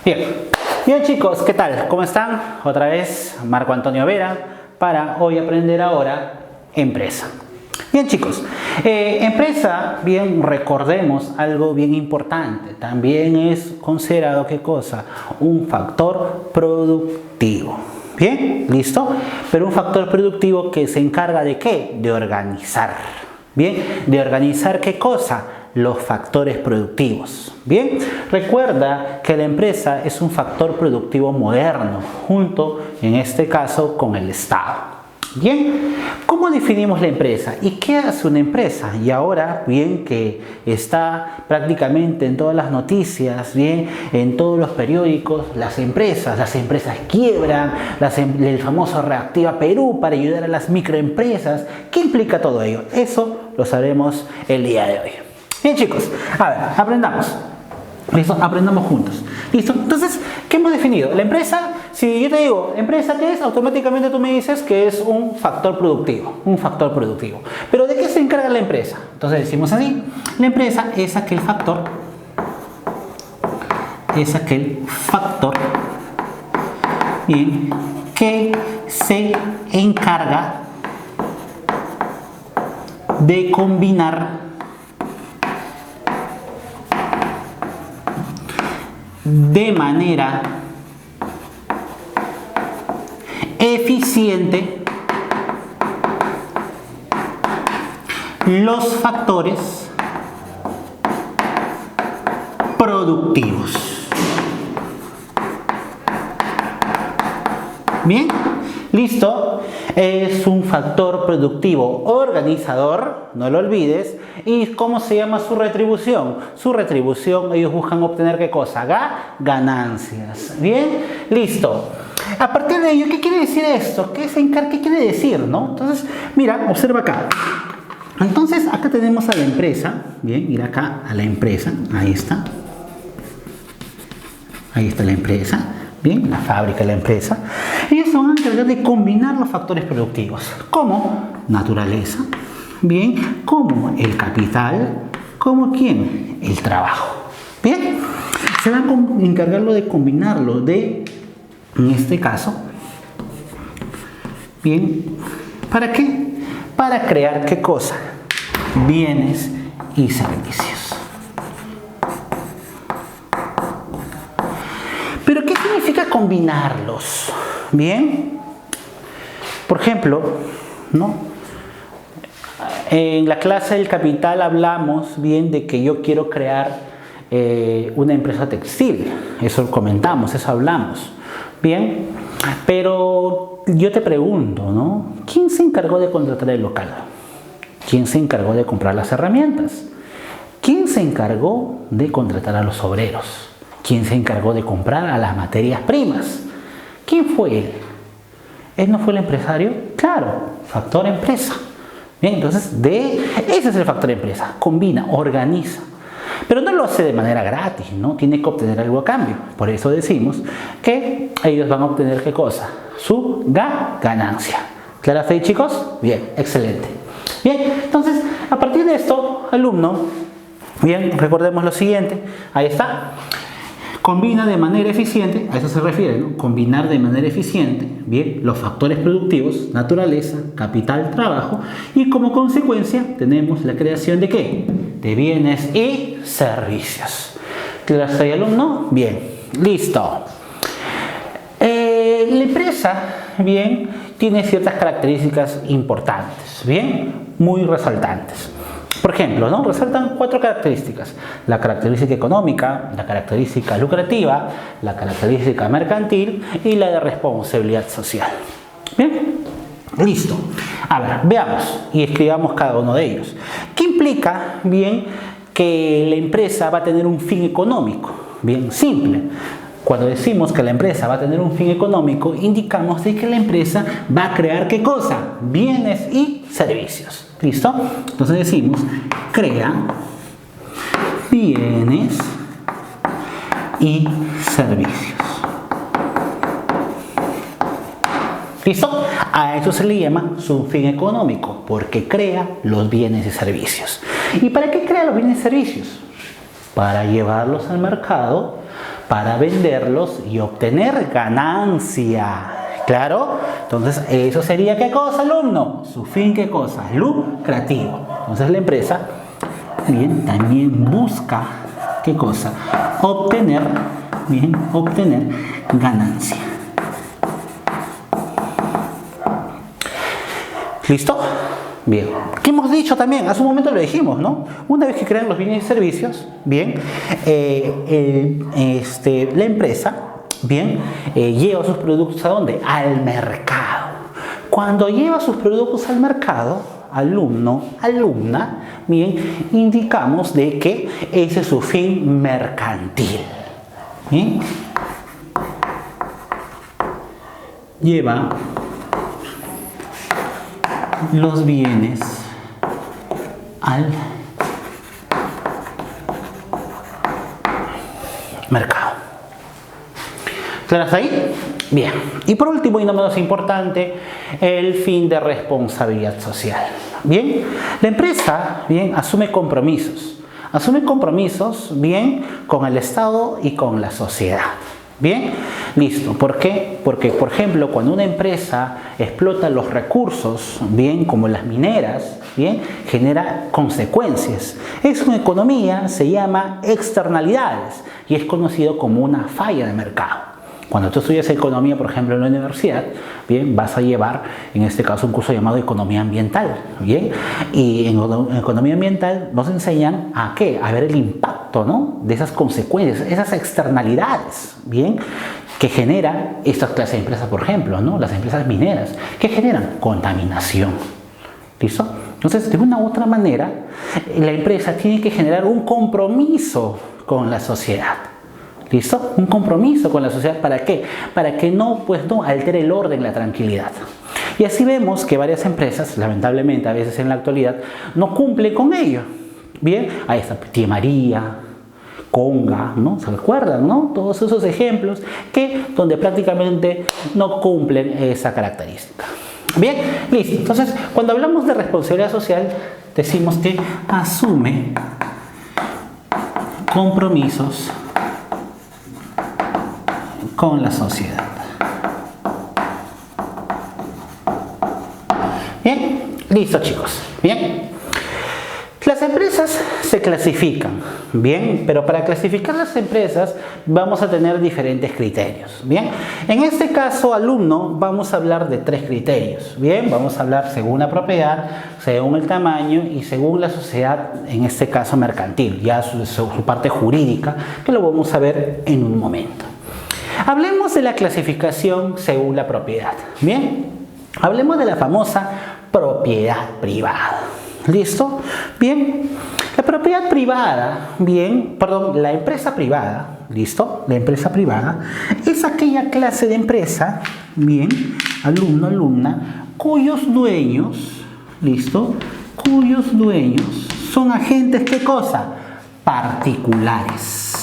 Bien, bien chicos, ¿qué tal? ¿Cómo están? Otra vez Marco Antonio Vera para hoy aprender ahora empresa. Bien chicos, empresa, bien, recordemos algo bien importante, también es considerado, ¿qué cosa? Un factor productivo. Bien, listo, pero un factor productivo que se encarga de ¿qué? De organizar. Bien, de organizar ¿qué cosa? Los factores productivos. Bien, recuerda que la empresa es un factor productivo moderno, junto, en este caso, con el Estado. Bien, ¿cómo definimos la empresa? ¿Y qué hace una empresa? Y ahora, bien, que está prácticamente en todas las noticias, bien, en todos los periódicos, las empresas quiebran, el famoso Reactiva Perú para ayudar a las microempresas. ¿Qué implica todo ello? Eso lo sabremos el día de hoy. Bien chicos, a ver, aprendamos. ¿Listo? Aprendamos juntos. ¿Listo? Entonces, ¿qué hemos definido? La empresa, si yo te digo, ¿empresa qué es? Automáticamente tú me dices que es un factor productivo. Un factor productivo. ¿Pero de qué se encarga la empresa? Entonces decimos así, la empresa es aquel factor, bien, que se encarga de combinar de manera eficiente los factores productivos. Bien, listo. Es un factor productivo organizador, no lo olvides. ¿Y cómo se llama su retribución? Su retribución, ellos buscan obtener ¿qué cosa? Ganancias. Bien, listo. A partir de ello, ¿qué quiere decir esto? ¿Qué quiere decir, no? Entonces, mira, observa acá. Entonces, acá tenemos a la empresa. Bien, mira acá a la empresa. Ahí está. Ahí está la empresa. Bien, la fábrica, la empresa. Ellos se van a encargar de combinar los factores productivos. ¿Cómo? Naturaleza. Bien, como el capital. ¿Como quién? El trabajo. Bien, se van a encargarlo de combinarlo en este caso. Bien, ¿para qué? Para crear ¿qué cosa? Bienes y servicios. ¿Pero qué significa combinarlos? Bien, por ejemplo, ¿no? En la clase del capital hablamos bien de que yo quiero crear una empresa textil. Eso comentamos, eso hablamos. Bien, pero yo te pregunto, ¿no? ¿Quién se encargó de contratar el local? ¿Quién se encargó de comprar las herramientas? ¿Quién se encargó de contratar a los obreros? ¿Quién se encargó de comprar a las materias primas? ¿Quién fue él? ¿Él no fue el empresario? Claro, factor empresa. Bien, entonces ese es el factor empresa. Combina, organiza. Pero no lo hace de manera gratis, ¿no? Tiene que obtener algo a cambio. Por eso decimos que ellos van a obtener ¿qué cosa? Su ganancia. ¿Claro hasta ahí, chicos? Bien, excelente. Bien, entonces, a partir de esto, alumno, bien, recordemos lo siguiente. Ahí está. Combina de manera eficiente, a eso se refiere, ¿no? Combinar de manera eficiente, bien, los factores productivos, naturaleza, capital, trabajo, y como consecuencia tenemos la creación de ¿qué? De bienes y servicios. ¿Claro hasta ahí, alumno? Bien, listo. La empresa, bien, tiene ciertas características importantes, bien, muy resaltantes. Por ejemplo, ¿no? Resaltan 4 características. La característica económica, la característica lucrativa, la característica mercantil y la de responsabilidad social. Bien, listo. A ver, veamos y escribamos cada uno de ellos. ¿Qué implica, bien, que la empresa va a tener un fin económico? Bien, simple. Cuando decimos que la empresa va a tener un fin económico, indicamos de que la empresa va a crear ¿qué cosa? Bienes y servicios. ¿Listo? Entonces decimos, crea bienes y servicios. ¿Listo? A eso se le llama su fin económico, porque crea los bienes y servicios. ¿Y para qué crea los bienes y servicios? Para llevarlos al mercado, para venderlos y obtener ganancia. ¿Claro? Entonces, eso sería ¿qué cosa, alumno? Su fin, ¿qué cosa? Lucrativo. Entonces, la empresa, bien, también busca, ¿qué cosa? Obtener ganancia. ¿Listo? Bien. ¿Qué hemos dicho también? Hace un momento lo dijimos, ¿no? Una vez que crean los bienes y servicios, bien, la empresa, bien, lleva sus productos ¿a dónde? Al mercado. Cuando lleva sus productos al mercado, alumno, alumna, bien, indicamos de que ese es su fin mercantil. ¿Bien? Lleva los bienes al mercado. ¿Claro hasta ahí? Bien. Y por último y no menos importante, el fin de responsabilidad social. Bien, la empresa, bien, asume compromisos, bien, con el Estado y con la sociedad. Bien, listo. ¿Por qué? Porque, por ejemplo, cuando una empresa explota los recursos, bien, como las mineras, bien, genera consecuencias. Eso en economía se llama externalidades y es conocido como una falla de mercado. Cuando tú estudias economía, por ejemplo, en la universidad, bien, vas a llevar, en este caso, un curso llamado economía ambiental, bien, y en economía ambiental nos enseñan a qué, a ver el impacto, ¿no?, de esas consecuencias, esas externalidades, bien, que genera estas clases de empresas, por ejemplo, ¿no?, las empresas mineras, que generan contaminación. ¿Listo? Entonces, de una u otra manera, la empresa tiene que generar un compromiso con la sociedad. ¿Listo? Un compromiso con la sociedad. ¿Para qué? Para que no altere el orden, la tranquilidad. Y así vemos que varias empresas, lamentablemente a veces en la actualidad, no cumplen con ello. Bien, ahí está Tía María, Conga, ¿no? ¿Se acuerdan, no? Todos esos ejemplos donde prácticamente no cumplen esa característica. Bien, listo. Entonces, cuando hablamos de responsabilidad social, decimos que asume compromisos con la sociedad. Bien, listo, chicos. Bien, las empresas se clasifican, bien, pero para clasificar las empresas vamos a tener diferentes criterios. Bien, en este caso, alumno, vamos a hablar de 3 criterios. Bien, vamos a hablar según la propiedad, según el tamaño y según la sociedad, en este caso mercantil, ya su parte jurídica, que lo vamos a ver en un momento. Hablemos de la clasificación según la propiedad. Bien, hablemos de la famosa propiedad privada. ¿Listo? Bien, la propiedad privada, bien, perdón, la empresa privada, ¿listo? La empresa privada es aquella clase de empresa, bien, alumno, alumna, cuyos dueños, ¿listo? Cuyos dueños son agentes, ¿qué cosa? Particulares.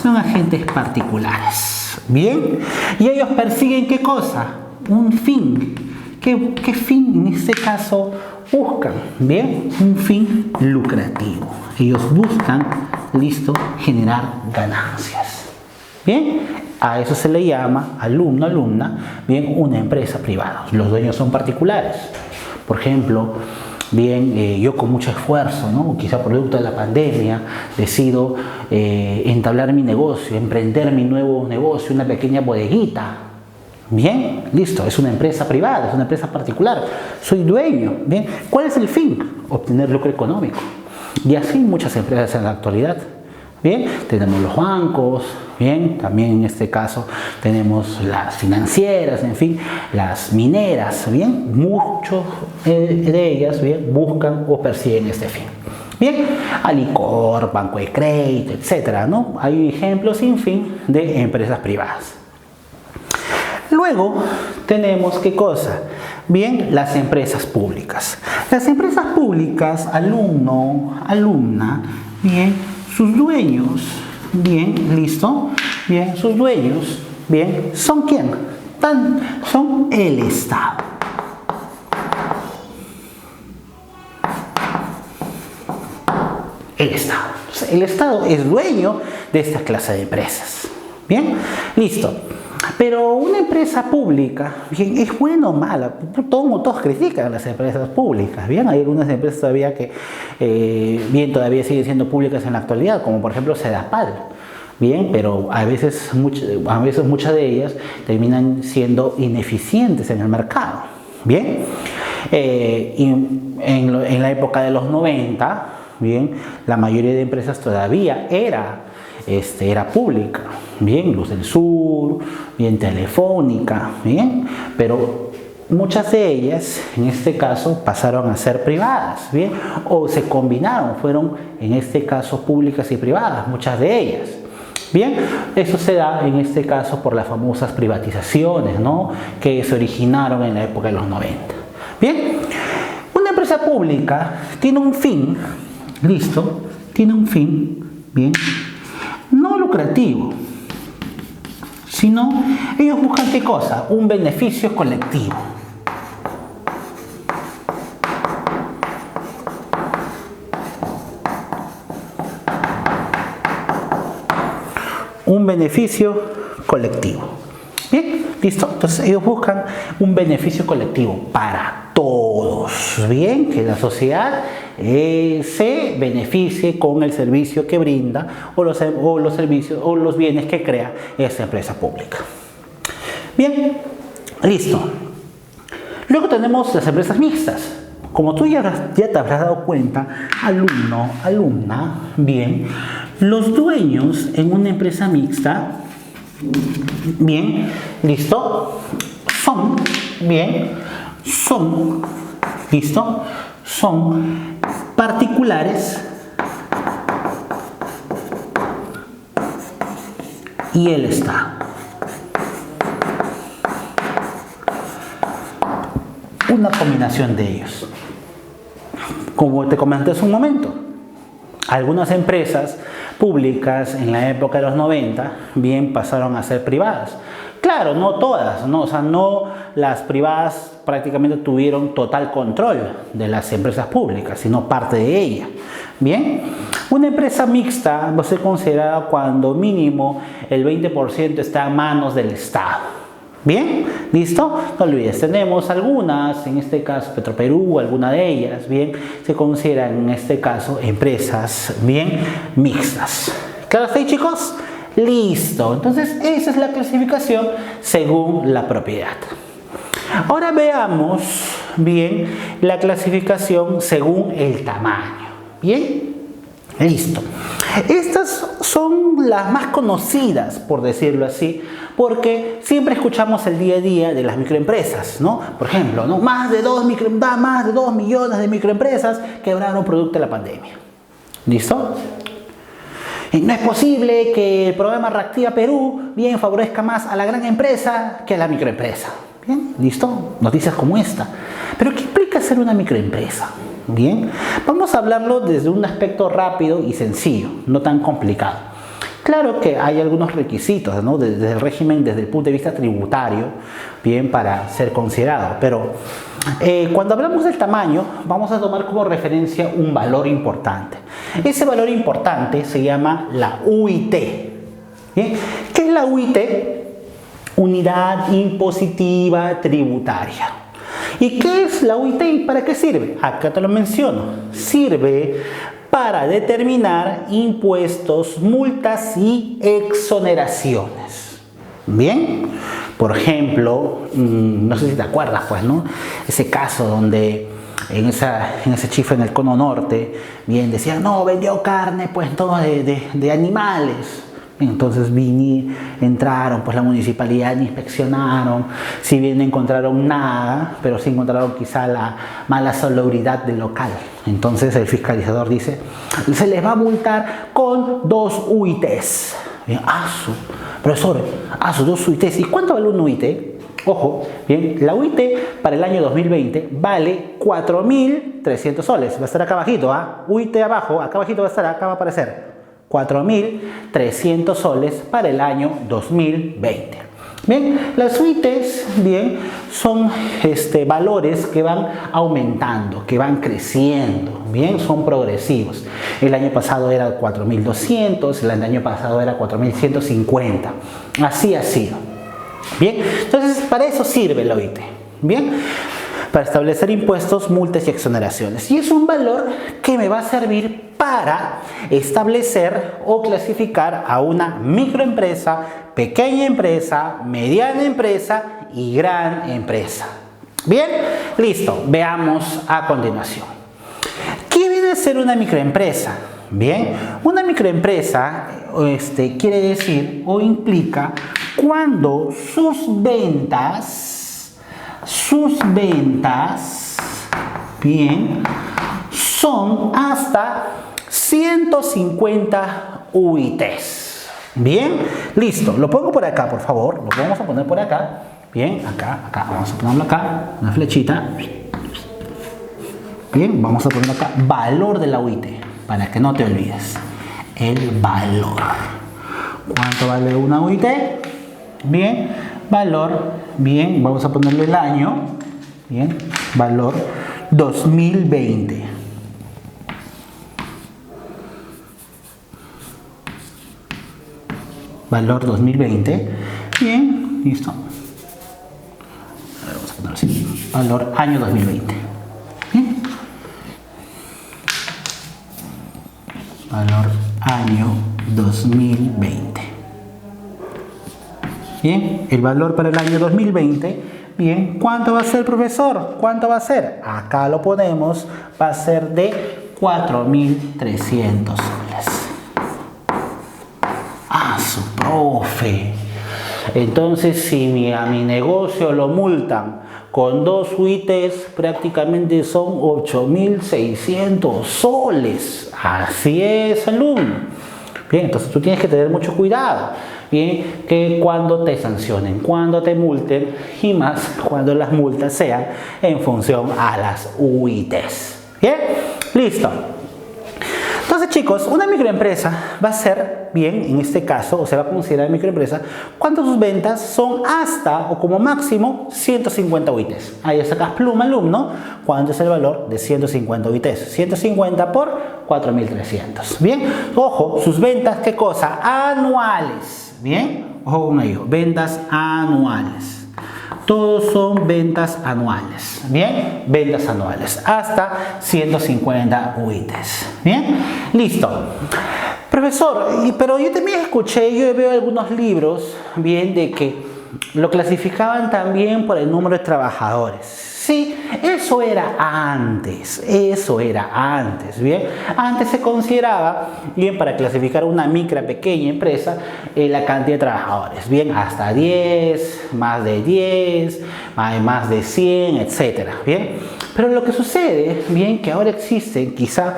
Son agentes particulares. Bien, y ellos persiguen ¿qué cosa? Un fin. ¿Qué fin en este caso buscan? Bien, un fin lucrativo. Ellos buscan, listo, generar ganancias. Bien, a eso se le llama, alumno, alumna, bien, una empresa privada. Los dueños son particulares. Por ejemplo, bien, yo con mucho esfuerzo, ¿no?, quizá producto de la pandemia, decido entablar mi negocio, emprender mi nuevo negocio, una pequeña bodeguita. Bien, listo, es una empresa privada, es una empresa particular, soy dueño. Bien, ¿cuál es el fin? Obtener lucro económico. Y así muchas empresas en la actualidad. Bien, tenemos los bancos, bien, también en este caso tenemos las financieras, en fin, las mineras, bien, muchos de ellas, bien, buscan o persiguen este fin. Bien, Alicor, Banco de Crédito, etcétera, ¿no? Hay ejemplos sin fin de empresas privadas. Luego tenemos ¿qué cosa? Bien, las empresas públicas. Las empresas públicas, alumno, alumna, bien, sus dueños, bien, listo, bien, sus dueños, bien, ¿son quién? Son el Estado. El Estado. El Estado es dueño de esta clase de empresas. Bien, listo. Pero una empresa pública, bien, ¿es buena o mala? Todos critican las empresas públicas, bien. Hay algunas empresas todavía que, todavía siguen siendo públicas en la actualidad, como por ejemplo Sedapal. Bien, pero a veces muchas de ellas terminan siendo ineficientes en el mercado. Bien, y en la época de los 90, bien, la mayoría de empresas todavía era pública. Bien, Luz del Sur, bien, Telefónica, bien, pero muchas de ellas, en este caso, pasaron a ser privadas, bien, o se combinaron, fueron en este caso públicas y privadas, muchas de ellas. Bien, eso se da en este caso por las famosas privatizaciones, ¿no?, que se originaron en la época de los 90. Bien, una empresa pública tiene un fin, listo, tiene un fin, bien, no lucrativo, sino ellos buscan ¿qué cosa? Un beneficio colectivo. Un beneficio colectivo. Bien, listo. Entonces ellos buscan un beneficio colectivo para todos. Bien, que la sociedad se beneficie con el servicio que brinda o los servicios o los bienes que crea esa empresa pública. Bien, listo. Luego tenemos las empresas mixtas. Como tú ya te habrás dado cuenta, alumno, alumna, bien, los dueños en una empresa mixta, bien, listo, son, listo, son particulares y el Estado. Una combinación de ellos. Como te comenté hace un momento, algunas empresas públicas en la época de los 90, bien, pasaron a ser privadas. Claro, no todas, ¿no? O sea, no las privadas prácticamente tuvieron total control de las empresas públicas, sino parte de ellas. Bien, una empresa mixta va a ser considerada cuando mínimo el 20% está a manos del Estado. Bien, listo, no olvides, tenemos algunas, en este caso Petroperú, alguna de ellas, bien, se consideran en este caso empresas, bien, mixtas. ¿Claro está ahí, chicos? Listo, entonces esa es la clasificación según la propiedad. Ahora veamos, bien, la clasificación según el tamaño. Bien, listo. Estas son las más conocidas, por decirlo así, porque siempre escuchamos el día a día de las microempresas, ¿no? Por ejemplo, ¿no? Más de 2 millones de microempresas quebraron producto de la pandemia. ¿Listo? No es posible que el programa Reactiva Perú bien favorezca más a la gran empresa que a la microempresa. Bien, ¿listo? Noticias como esta. Pero ¿qué implica ser una microempresa? Bien, vamos a hablarlo desde un aspecto rápido y sencillo, no tan complicado. Claro que hay algunos requisitos, ¿no?, desde el régimen, desde el punto de vista tributario, bien, para ser considerado. Pero cuando hablamos del tamaño, vamos a tomar como referencia un valor importante. Ese valor importante se llama la UIT. ¿Bien? ¿Qué es la UIT? Unidad Impositiva Tributaria. ¿Y qué es la UIT y para qué sirve? Acá te lo menciono. Sirve para determinar impuestos, multas y exoneraciones. Bien, por ejemplo, no sé si te acuerdas, pues, ¿no? Ese caso donde en ese chifre en el Cono Norte, bien, decían, no, vendió carne, pues, todo de animales. Entonces entraron, pues, la municipalidad, inspeccionaron, si bien no encontraron nada, pero sí encontraron quizá la mala salubridad del local. Entonces el fiscalizador dice, se les va a multar con 2 UITs. Bien, profesor, 2 UITs. ¿Y cuánto vale un UIT? Ojo, bien, la UIT para el año 2020 vale 4.300 soles. Va a estar acá abajito, UIT abajo, acá abajito va a estar, acá va a aparecer. 4.300 soles para el año 2020. Bien, las UITs, bien, son valores que van aumentando, que van creciendo, bien, son progresivos. El año pasado era 4.200, el año pasado era 4.150, así ha sido. Bien, entonces para eso sirve la OIT, bien, para establecer impuestos, multas y exoneraciones. Y es un valor que me va a servir para establecer o clasificar a una microempresa, pequeña empresa, mediana empresa y gran empresa. Bien, listo, veamos a continuación. ¿Qué viene a ser una microempresa? Bien, una microempresa quiere decir o implica cuando sus ventas, bien, son hasta 150 UITs. Bien, listo, lo pongo por acá, por favor, lo vamos a poner por acá. Bien, acá, vamos a ponerlo acá, una flechita. Bien, vamos a poner acá valor de la UIT, para que no te olvides. El valor. ¿Cuánto vale una UIT? Bien, valor, bien, vamos a ponerle el año. Bien, valor 2020. Valor 2020. Bien, listo. Vamos a ponerlo así. Valor año 2020. Bien. Valor año 2020. Bien, el valor para el año 2020. Bien, ¿cuánto va a ser, profesor? ¿Cuánto va a ser? Acá lo ponemos, va a ser de 4.300 soles. ¡Ah, su profe! Entonces, si a mi negocio lo multan con 2 UITs, prácticamente son 8.600 soles. Así es, alumno. Bien, entonces tú tienes que tener mucho cuidado. Bien, que cuando te sancionen, cuando te multen y más cuando las multas sean en función a las UITs. Bien, listo. Entonces, chicos, una microempresa va a ser, bien, en este caso, o se va a considerar microempresa cuando sus ventas son hasta o como máximo 150 UITs. Ahí sacas pluma, alumno, cuánto es el valor de 150 UITs. 150 por 4.300. Bien, ojo, sus ventas, ¿qué cosa? Anuales. Bien, ojo con ello, ventas anuales. Todos son ventas anuales. Bien, ventas anuales hasta 150 UITs. Bien, listo. Profesor, pero yo también escuché, yo veo algunos libros, bien, de que lo clasificaban también por el número de trabajadores. Sí, eso era antes, bien. Antes se consideraba, bien, para clasificar una micro, pequeña empresa, la cantidad de trabajadores, bien, hasta 10, más de 10, más de 100, etcétera, bien. Pero lo que sucede, bien, que ahora existen quizá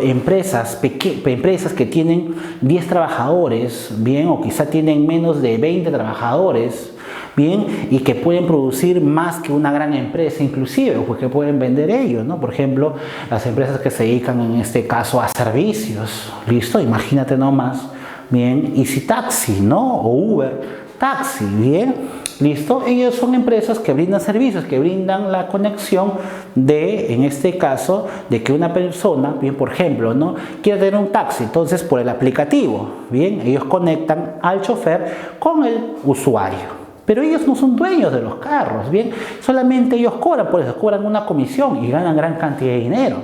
empresas que tienen 10 trabajadores, bien, o quizá tienen menos de 20 trabajadores, bien, y que pueden producir más que una gran empresa inclusive, pues que pueden vender ellos, ¿no? Por ejemplo, las empresas que se dedican en este caso a servicios, ¿listo? Imagínate nomás, bien, Easy Taxi, ¿no? O Uber Taxi, bien, ¿listo? Ellos son empresas que brindan servicios, que brindan la conexión de, en este caso, de que una persona, bien, por ejemplo, ¿no? Quiere tener un taxi, entonces por el aplicativo, bien, ellos conectan al chofer con el usuario. Pero ellos no son dueños de los carros, bien, solamente ellos cobran, por eso cobran una comisión y ganan gran cantidad de dinero,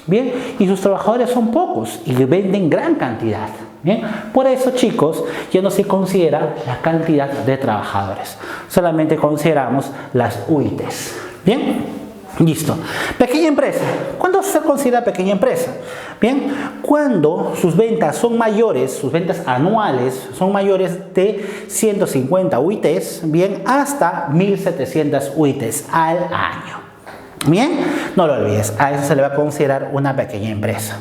bien, y sus trabajadores son pocos y venden gran cantidad, bien. Por eso, chicos, ya no se considera la cantidad de trabajadores, solamente consideramos las UITs, bien. Listo. Pequeña empresa. ¿Cuándo se considera pequeña empresa? Bien, cuando sus ventas son mayores, sus ventas anuales son mayores de 150 UITs, bien, hasta 1.700 UITs al año. Bien, no lo olvides, a eso se le va a considerar una pequeña empresa.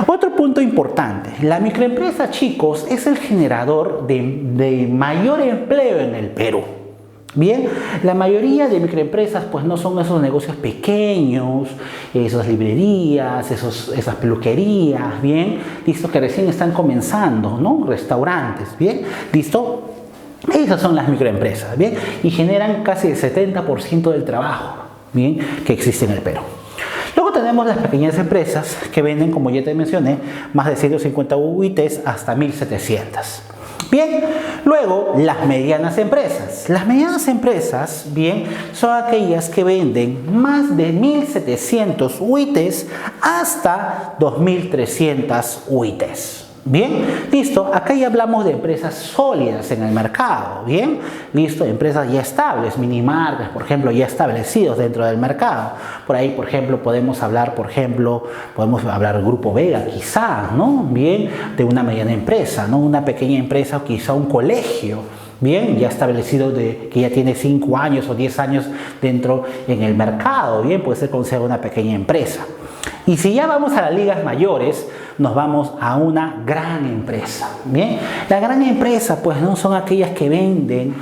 Otro punto importante, la microempresa, chicos, es el generador de mayor empleo en el Perú. Bien, la mayoría de microempresas pues no son esos negocios pequeños, esas librerías, esas peluquerías, bien, listo, que recién están comenzando, ¿no? Restaurantes, bien, listo. Esas son las microempresas, ¿bien? Y generan casi el 70% del trabajo, ¿bien?, que existe en el Perú. Luego tenemos las pequeñas empresas que venden, como ya te mencioné, más de 150 UITs hasta 1700. Bien, luego las medianas empresas. Las medianas empresas, bien, son aquellas que venden más de 1700 UITs hasta 2300 UITs. Bien, listo, acá ya hablamos de empresas sólidas en el mercado, bien, listo, empresas ya estables, minimarcas, por ejemplo, ya establecidos dentro del mercado. Por ahí, por ejemplo, podemos hablar Grupo Vega, quizá, ¿no? Bien, de una mediana empresa, ¿no? Una pequeña empresa o quizá un colegio, bien, ya establecido, que ya tiene 5 años o 10 años dentro en el mercado, bien, puede ser considerada una pequeña empresa. Y si ya vamos a las ligas mayores, nos vamos a una gran empresa. Bien, la gran empresa pues no son aquellas que venden,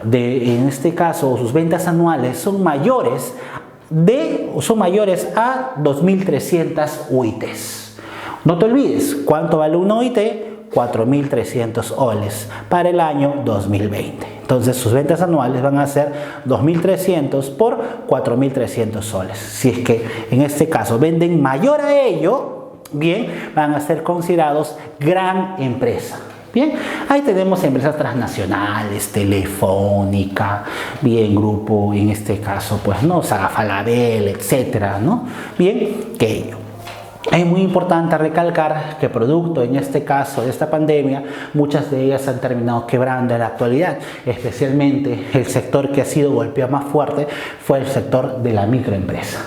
en este caso sus ventas anuales son mayores a 2300 UITs. No te olvides, ¿cuánto vale una UIT? 4.300 soles para el año 2020. Entonces sus ventas anuales van a ser 2.300 por 4.300 soles. Si es que en este caso venden mayor a ello, bien, van a ser considerados gran empresa. Bien, ahí tenemos empresas transnacionales, Telefónica, bien, Grupo, en este caso, pues no, Saga Falabella, etcétera, ¿no? Bien, que ello. Es muy importante recalcar que producto, en este caso, de esta pandemia, muchas de ellas han terminado quebrando en la actualidad. Especialmente el sector que ha sido golpeado más fuerte fue el sector de la microempresa.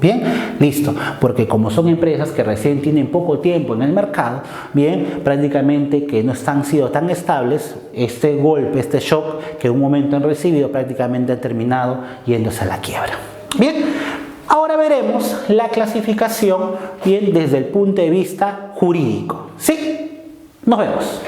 Bien, listo, porque como son empresas que recién tienen poco tiempo en el mercado, bien, prácticamente que no han sido tan estables, este golpe, este shock que en un momento han recibido, prácticamente han terminado yéndose a la quiebra. Bien. Ahora veremos la clasificación, bien, desde el punto de vista jurídico. ¿Sí? Nos vemos.